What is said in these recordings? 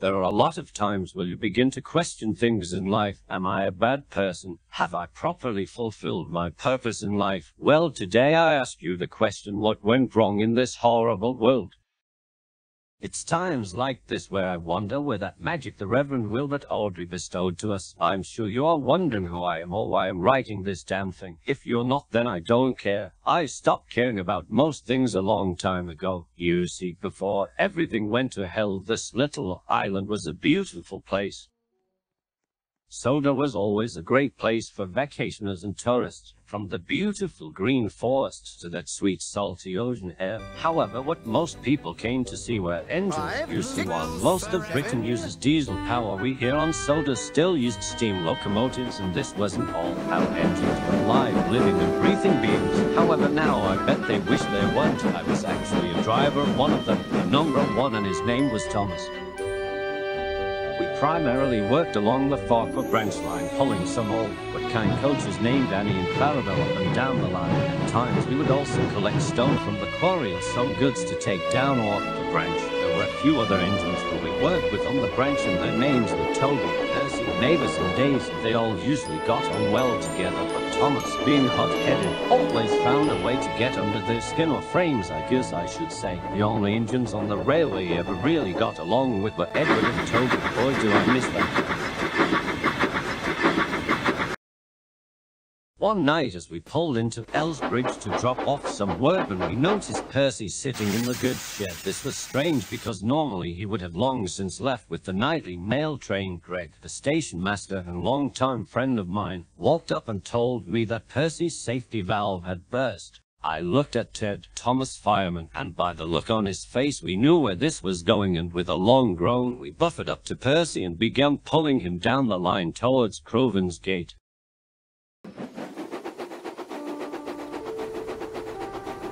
There are a lot of times where you begin to question things in life. Am I a bad person? Have I properly fulfilled my purpose in life? Well, today I ask you the question, what went wrong in this horrible world? It's times like this where I wonder where that magic the Reverend Wilbert Audrey bestowed to us. I'm sure you are wondering who I am or why I'm writing this damn thing. If you're not, then I don't care. I stopped caring about most things a long time ago. You see, before everything went to hell, this little island was a beautiful place. Sodor was always a great place for vacationers and tourists, from the beautiful green forests to that sweet salty ocean air. However, what most people came to see were engines. You see, while most of Britain uses diesel power, we here on Sodor still used steam locomotives, and this wasn't all. Our engines were live, living and breathing beings. However, now I bet they wish they weren't. I was actually a driver of one of them, the number one, and his name was Thomas. We primarily worked along the Farquhar branch line, pulling some old but kind coaches named Annie and Clarabelle up and down the line. At times we would also collect stone from the quarry or some goods to take down or up the branch. There were a few other engines that we worked with on the branch, and their names were Toby, Percy, Mavis and Daisy. They all usually got on well together, but Thomas, being hot-headed, always found a way to get under their skin, or frames I guess I should say. The only engines on the railway he ever really got along with were Edward and Toby. Boy, do I miss them. One night as we pulled into Elsbridge to drop off some workmen, we noticed Percy sitting in the goods shed. This was strange because normally he would have long since left with the nightly mail train. Greg, the station master and long-time friend of mine, walked up and told me that Percy's safety valve had burst. I looked at Ted, Thomas' fireman, and by the look on his face we knew where this was going, and with a long groan we buffered up to Percy and began pulling him down the line towards Crovan's Gate.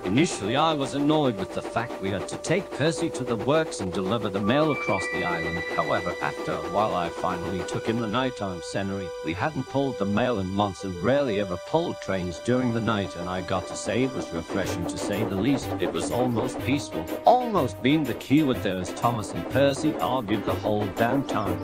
Initially I was annoyed with the fact we had to take Percy to the works and deliver the mail across the island. However, after a while I finally took in the nighttime scenery. We hadn't pulled the mail in months and rarely ever pulled trains during the night, and I got to say it was refreshing to say the least. It was almost peaceful. Almost being the keyword there, as Thomas and Percy argued the whole damn time.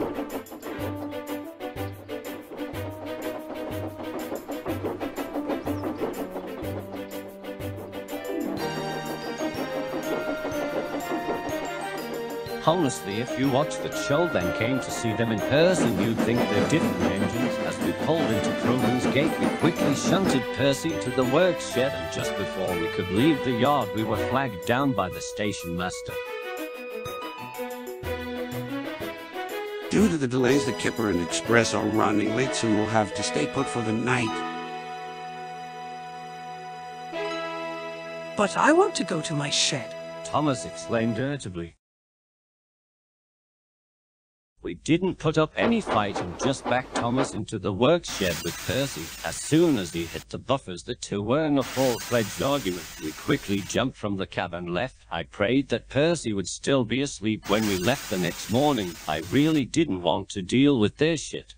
Honestly, if you watched the show then came to see them in person, you'd think they're different engines. As we pulled into Crovan's Gate, we quickly shunted Percy to the works shed, and just before we could leave the yard, we were flagged down by the station master. Due to the delays, the Kipper and Express are running late, so we'll have to stay put for the night. But I want to go to my shed, Thomas exclaimed irritably. We didn't put up any fight and just backed Thomas into the works shed with Percy. As soon as he hit the buffers, the two were in a full-fledged argument. We quickly jumped from the cab and left. I prayed that Percy would still be asleep when we left the next morning. I really didn't want to deal with their shit.